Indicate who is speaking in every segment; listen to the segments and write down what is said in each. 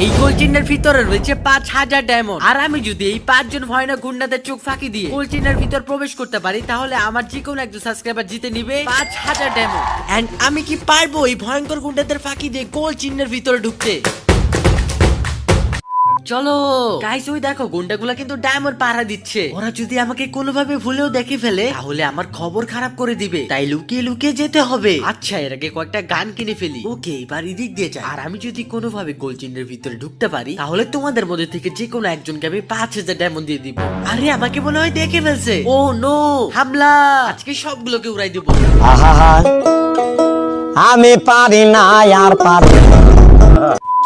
Speaker 1: এই গোল চিহ্নের ভিতরে রয়েছে 5000 ডায়মন্ড। আর আমি যদি এই 5 জন ভয়ানক গুন্ডাদের চোখ ফাঁকি দিয়ে গোল চিহ্নের ভিতর প্রবেশ করতে পারি, তাহলে আমার যে কোনো একজন সাবস্ক্রাইবার জিতে নিবে 5000 ডায়মন্ড। এন্ড আমি কি পারবো এই ভয়ঙ্কর গুন্ডাদের ফাঁকি দিয়ে গোল চিহ্নের ভিতরে ঢুকতে? চলো গাইস, ওই দেখো গুন্ডাগুলা কিন্তু ডায়মন্ড পাহারা দিচ্ছে। ওরা যদি আমাকে কোনোভাবে ভুলেও দেখে ফেলে, তাহলে আমার খবর খারাপ করে দিবে। তাই লুকিয়ে লুকিয়ে যেতে হবে। আচ্ছা, এর আগে কয়েকটা গান কিনে ফেলি। ওকে, এবার এদিক দিয়ে যাই। আর আমি যদি কোনোভাবে গোল চিহ্নের ভিতরে ঢুকতে পারি, তাহলে তোমাদের মধ্যে থেকে যে কোনো একজনকে আমি 5000 ডায়মন্ড দিয়ে দিব। আরে আমাকে মনে হয় দেখে ফেলছে। ও নো, হামলা! আজকে সবগুলোকে উড়াই দেবো।
Speaker 2: আমি পারি না আর পারি।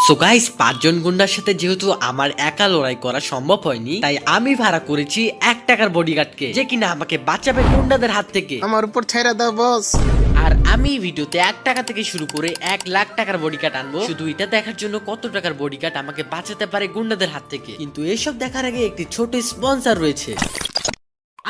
Speaker 1: সো গাইস, 5 জন গুন্ডার সাথে যেহেতু আমার একা লড়াই করা সম্ভব হয়নি, তাই আমি ভাড়া করেছি 1 টাকার বডিগার্ডকে, যে কিনা আমাকে বাঁচাবে গুন্ডাদের হাত থেকে।
Speaker 3: আমার উপর ছেড়ে দাও বস।
Speaker 1: আর আমি ভিডিওতে 1 টাকা থেকে শুরু করে 1 লাখ টাকার বডিগার্ড আনবো, শুধু এটা দেখার জন্য কত টাকার বডিগার্ড আমাকে বাঁচাতে পারে গুন্ডাদের হাত থেকে। কিন্তু এসব দেখার আগে একটি ছোট স্পন্সর রয়েছে।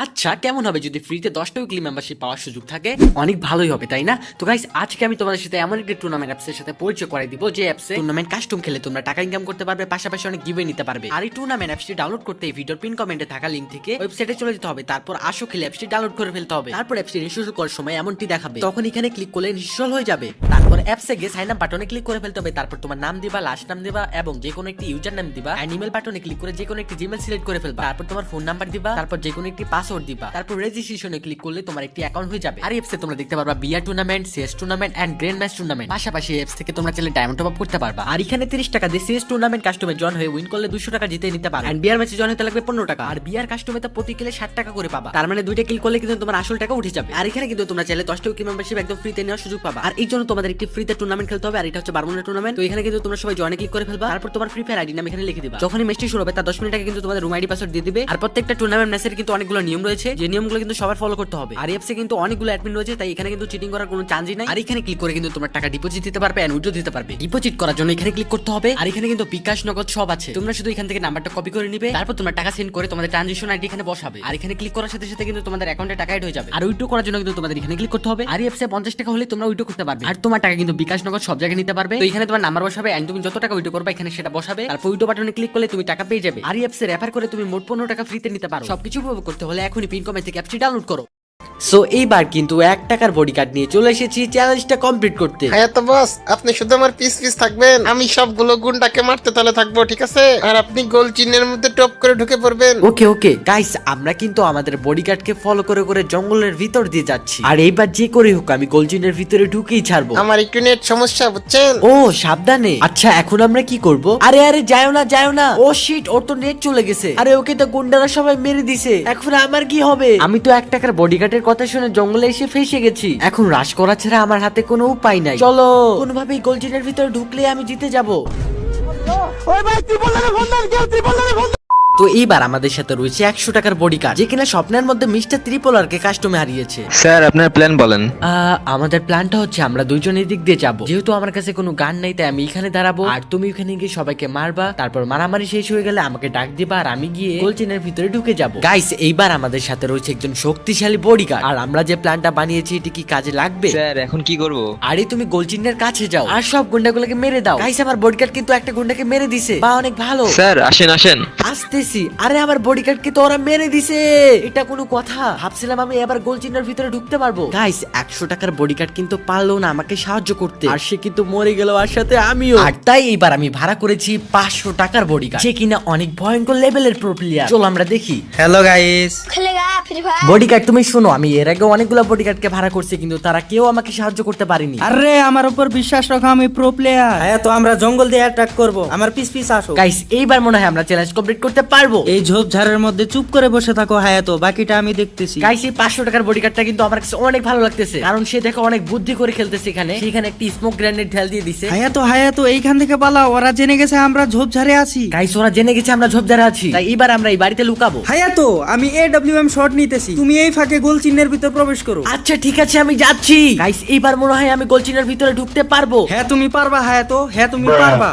Speaker 1: আচ্ছা, কেমন হবে যদি ফ্রিতে 10টা উইকলি মেম্বারশিপ পাওয়ার সুযোগ থাকে? অনেক ভালোই হবে, তাই না? তো গাইস, আজকে আমি তোমাদের সাথে এমন একটি টুর্নামেন্ট অ্যাপসের সাথে পরিচয় করাই দিব, যে অ্যাপসে টুর্নামেন্ট কাস্টম খেলে তোমরা টাকা ইনকাম করতে পারবে, পাশাপাশি অনেক গিভওয়ে নিতে পারবে। আর এই টুর্নামেন্ট অ্যাপসটি ডাউনলোড করতে এই ভিডিওর পিন কমেন্টে থাকা লিংক থেকে ওয়েবসাইটে চলে যেতে হবে। তারপর আসো খেলে অ্যাপসটি ডাউনলোড করে ফেলতে হবে। তারপর অ্যাপসটি ইনস্টল করার সময় এমনটি দেখাবে, তখন এখানে ক্লিক করলে ইনস্টল হয়ে যাবে। তারপর অ্যাপসে গিয়ে সাইন আপ বাটনে ক্লিক করে ফেলতে হবে। তারপর তোমার নাম দিবা, লাস্ট নাম দিবা এবং যে কোনো একটি ইউজার নাম দিবা। এন্ড ইমেল বাটনে ক্লিক করে যে কোনো একটি জিমেল সিলেক্ট করে ফেলবা। তারপর তোমার ফোন নাম্বার দিবা, তারপর যে কোনো একটি পাসওয়ার্ড দিবা। তারপর রেজিস্ট্রেশনে ক্লিক করলে তোমার একটি অ্যাকাউন্ট হয়ে যাবে। আর অ্যাপসে তোমরা দেখতে পারবা BR tournament, CS tournament and grand match tournament. পাশাপাশি অ্যাপস থেকে তোমরা চাইলে ডায়মন্ড টপ আপ করতে পারবা। আর এখানে 30 টাকা দিয়ে সিএস টুর্নামেন্ট কাস্টমে জয়েন হয়ে উইন করলে 200 টাকা জিতে নিতে পারবে। এন্ড বিয়ার ম্যাচে জয়েন হতে লাগবে 15 টাকা। আর বিয়ার কাস্টমে তো প্রতি কিলে 60 টাকা করে পাবা। তার মানে দুইটা ক্লিক করলে কিন্তু তোমার আসল টাকা উঠে যাবে। আর এখানে কিন্তু তোমরা চাইলে 10টা উইকলি মেম্বারশিপ একদম ফ্রিতে নেওয়ার সুযোগ পাবা। আর এই জন্য তোমাদের একটি ফ্রিতে টুর্নামেন্ট খেলতে হবে। আর এটা হচ্ছে বারমুনা টুর্নামেন্ট। তো এখানে কিন্তু তোমরা সবাই জয়েনে ক্লিক করে ফেলবা। তারপর তোমার ফ্রি ফায়ার আইডি নাম এখানে লিখে দিবা। যখনই ম্যাচটি শুরু হবে তার 10 মিনিট আগে কিন্তু তোমাদের রুম আইডি পাসওয়ার্ড দিয়ে দিবে। আর প্রত্যেকটা টুর্নামেন্ট ম্যাচের কিন্তু অনেকগুলো নিয়ম রয়েছে, যে নিয়মগুলো কিন্তু সবার ফলো করতে হবে। আর অ্যাপসে কিন্তু অনেকগুলো অ্যাডমিন রয়েছে, তাই এখানে কিন্তু চিটিং করার কোনো চান্সই নাই। আর এখানে ক্লিক করে কিন্তু তোমরা টাকা ডিপোজিট দিতে পারবে এন্ড উইথড্র দিতে পারবে। ডিপোজিট করার জন্য এখানে ক্লিক করতে হবে। আর এখানে কিন্তু বিকাশ, নগদ সব আছে। তোমরা শুধু এখান থেকে নাম্বারটা কপি করে নিবে, তারপর তোমরা টাকা সেন্ড করে তোমাদের ট্রানজিশন আইডি এখানে বসাবে। আর এখানে ক্লিক করার সাথে সাথে কিন্তু তোমাদের অ্যাকাউন্টে টাকা এড হয়ে যাবে। আর উইথড্র করার জন্য কিন্তু তোমাদের এখানে ক্লিক করতে হবে। আর অ্যাপসে 50 টাকা হলে তোমরা উইথড্র করতে পারবে। আর তোমার টাকা কিন্তু বিকাশ, নগদ সব জায়গায় নিতে পারবে। তো এখানে তোমার নাম্বার বসাবে এন্ড তুমি যত টাকা উইথড্র করবে এখানে সেটা বসাবে। তারপর উইথড্র বাটনে ক্লিক করলে তুমি টাকা পেয়ে যাবে। আর অ্যাপসে রেফার করে তুমি মোট 15 টাকা ফ্রিতে নিতে পারো। সবকিছু উপভোগ করতে হলে এখনই পিন কমেন্ট থেকে অ্যাপসটি ডাউনলোড করো। সো এইবার কিন্তু 1 টাকার বডিগার্ড নিয়ে চলে এসেছি চ্যালেঞ্জটা কমপ্লিট করতে।
Speaker 3: হ্যাঁ তো বস, আপনি শুধু আমার পিস থাকবেন, আমি সবগুলো গুন্ডাকে মারতে তাহলে থাকবো, ঠিক আছে? আর আপনি গোল চিহ্নের মধ্যে টপ করে ঢুকে পড়বেন।
Speaker 1: ওকে ওকে গাইস, আমরা কিন্তু আমাদের বডিগার্ডকে ফলো করে করে জঙ্গলের ভিতর দিয়ে যাচ্ছি। আর এইবার যে করে হোক আমি গোলচিনের ভিতরে ঢুকেই ছাড়বো।
Speaker 3: আমার একটু নেট সমস্যা, বুঝছেন?
Speaker 1: ও সাবধানে। আচ্ছা, এখন আমরা কি করব? আরে আরে যাও না যাও না। ও শিট, ওর তো নেট চলে গেছে। আরে ওকে তো গুন্ডারা সবাই মেরে দিছে। এখন আমার কি হবে? আমি তো 1 টাকার বডিগার্ডের কথা শুনে জঙ্গলে এসে ফেসে গেছি। এখন রাশ করা ছাড়া আমার হাতে কোনো উপায় নাই। চলো, কোনোভাবেই গোলচিনের ভিতরে ঢুকলে আমি জিতে যাব।
Speaker 2: ওই ভাই তুই বললে ফোন দাও, কেউ তুই বললে ফোন।
Speaker 1: তো এইবার আমাদের সাথে রয়েছে 100 টাকার বডিগার্ড, যে কিনা স্বপ্নের মধ্যে মিস্টার ত্রিপোলারকে কাস্টমে হারিয়েছে।
Speaker 4: স্যার আপনার প্ল্যান বলেন।
Speaker 1: আমাদের প্ল্যানটা হচ্ছে আমরা দুইজন এদিক দিয়ে যাব। যেহেতু আমার কাছে কোনো গান নাই, তাই আমি এখানে দাঁড়াবো আর তুমি ওখানে গিয়ে সবাইকে মারবা। তারপর মারামারি শেষ হয়ে গেলে আমাকে ডাক দিবা আর আমি গিয়ে গোলচিনের ভিতরে ঢুকে যাব। গাইস, এইবার আমাদের সাথে রয়েছে একজন শক্তিশালী বডিগার্ড। আর আমরা যে প্ল্যানটা বানিয়েছি এটি কি কাজে লাগবে?
Speaker 4: স্যার এখন কি করব?
Speaker 1: আরে তুমি গোলচিনের কাছে যাও আর সব গুন্ডাগুলোকে মেরে দাও। গাইস, আমার বডিগার্ড কিন্তু একটা গুন্ডাকে মেরে দিছে। বা অনেক ভালো।
Speaker 4: স্যার আসেন আসেন।
Speaker 1: আসতেছি। আরে আমার বডিগার্ডকে তো ওরা মেরে দিছে। এটা কোনো কথা? ভাবছিলাম আমি এবার গোলচিনের ভিতরে ঢুকতে পারবো। গাইস, 100 টাকার বডিগার্ড কিন্তু পারলো না আমাকে সাহায্য করতে। আর সে কিন্তু মরে গেল, আর সাথে আমিও। আর তাই এইবার আমি ভাড়া করেছি 500 টাকার বডিগার্ড, যে কিনা অনেক ভয়ঙ্কর লেভেলের প্রো প্লেয়ার। চলো আমরা দেখি।
Speaker 5: Hello guys.
Speaker 1: বডিগার্ড তুমি শোনো, আমি এর আগে অনেকগুলো বডিগার্ডকে ভাড়া করছি, কিন্তু তারা কেউ আমাকে সাহায্য করতে পারেনি।
Speaker 5: আরে আমার উপর বিশ্বাস রাখো, আমি প্রো প্লেয়ার। হ্যাঁ তো আমরা জঙ্গল দিয়ে অ্যাটাক করব, আমার পিস পিস আসো।
Speaker 1: গাইস, এইবার মনে হয় আমরা চ্যালেঞ্জ কমপ্লিট করতে পারবো।
Speaker 5: এই ঝোপঝাড়ের মধ্যে চুপ করে বসে থাকো, হ্যাঁ তো বাকিটা আমি দেখতেছি।
Speaker 1: গাইস, এই 500 টাকার বডিগার্ডটা কিন্তু আমার কাছে অনেক ভালো লাগতেছে, কারণ সে দেখো অনেক বুদ্ধি করে খেলতেছে। সেখানে একটি স্মোক গ্রেনেড ঢেল দিয়ে দিছে।
Speaker 5: হ্যাঁ তো এইখান থেকে পালাও, ওরা জেনে গেছে আমরা ঝোপঝাড়ে আছি।
Speaker 1: গাইস, ওরা জেনে গেছে আমরা ঝোপঝাড়ে আছি, তাই এবার আমরা এই বাড়িতে লুকাবো।
Speaker 5: হ্যাঁ তো আমি AWM শট নিতেছি, তুমি এই ফাঁকে গোল চিহ্নের ভিতর প্রবেশ করো।
Speaker 1: আচ্ছা ঠিক আছে, আমি যাচ্ছি। গাইস, এইবার মনে হয় আমি গোলচিনের ভিতরে ঢুকতে পারবো।
Speaker 5: হ্যাঁ তুমি পারবা, হ্যাঁ তুমি পারবা।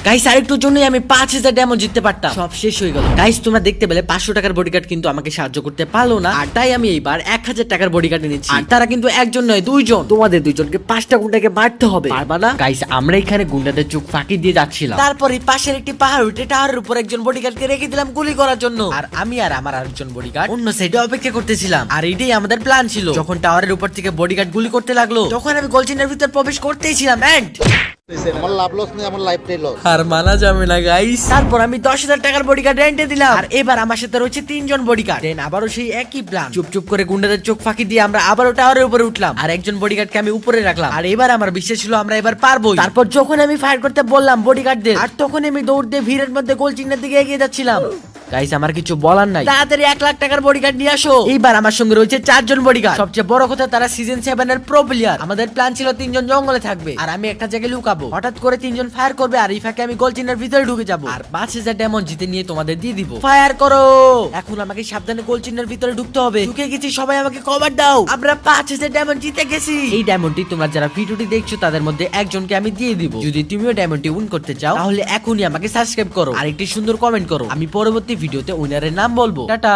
Speaker 1: গাইস আরেকটু জন্যই আমি 5000 ডায়মন্ড জিততে পারতাম। সব শেষ হয়ে গেল। গাইস তোমরা দেখতে পেলে 500 টাকার বডিগার্ড কিন্তু আমাকে সাহায্য করতে পারলো না, আর তাই আমি এইবার 1000 টাকার বডিগার্ড এনেছি। আর তারা কিন্তু একজন নয়, দুইজন। তোমাদের দুইজনকে 5টা গুন্ডাকে মারতে হবে, পারবা না? গাইস আমরা এখানে গুন্ডাদের চোখ ফাঁকি দিয়ে যাচ্ছিলাম, তারপরে পাশের একটি পাহাড় উঠে টাওয়ারের উপর একজন বডিগার্ডকে রেখে দিলাম গুলি করার জন্য। আর আমি আর আমার আরেকজন বডিগার্ড অন্য সাইডে অপেক্ষা করতেছিলাম। আর এটাই আমাদের প্ল্যান ছিল। যখন টাওয়ারের উপর থেকে বডিগার্ড গুলি করতে লাগলো, তখন আমি গোলচিনের ভিতর প্রবেশ করতেই ছিলাম। এন্ড
Speaker 2: আমার লাভ লস নেই, আমার লাইফটাই লস।
Speaker 1: আর মানা যাবে না গাইস। তারপর আমি 10,000 টাকার বডিগার্ড রেন্টে দিলাম। আর এবার আমার সাথে রয়েছে 3 জন বডিগার্ড। দেন আবারও সেই একই প্ল্যান, চুপ করে গুন্ডাদের চোখ ফাঁকি দিয়ে আমরা আবারও টাওয়ারের উপরে উঠলাম। আর একজন বডিগার্ডকে আমি উপরে রাখলাম। আর এবার আমার বিশ্বাস ছিল আমরা এবার পারবো। তারপর যখন আমি ফায়ার করতে বললাম বডিগার্ডদের, আর তখন আমি দৌড় দিয়ে ভিড়ের মধ্যে গোল চিহ্নের দিকে এগিয়ে যাচ্ছিলাম। গাইস আমার কিছু বলার নাই, তাড়াতাড়ি 1 লাখ টাকার বডিগার্ড নিয়ে আসো। এইবার আমার সঙ্গে রয়েছে 4 জন বডিগার্ড। সবচেয়ে বড় কথা তারা সিজন 7 এর প্রো প্লেয়ার। আমাদের প্ল্যান ছিল 3 জন জঙ্গলে থাকবে আর আমি একটা জায়গায় লুকাবো। হঠাৎ করে 3 জন ফায়ার করবে আর এই ফাঁকে আমি গোল চিহ্নের ভিতরে ঢুকে যাবো আর 5000 ডায়মন্ড জিতে নিয়ে তোমাদের দিয়ে দিব। ফায়ার করো। এখন আমাকে সাবধানে গোল চিহ্নের ভিতরে ঢুকতে হবে। ঢুকে গেছি, সবাই আমাকে কভার দাও। আমরা 5000 ডায়মন্ড জিতে গেছি। এই ডায়মন্ডটি তোমরা যারা ভিডিওটি দেখছো তাদের মধ্যে একজনকে আমি দিয়ে দিব। যদি তুমিও ডায়মন্ডটি উইন করতে চাও তাহলে এখনই আমাকে সাবস্ক্রাইব করো আর একটি সুন্দর কমেন্ট করো। আমি পরবর্তী ভিডিওতে উইনারের নাম বলবো। টাটা।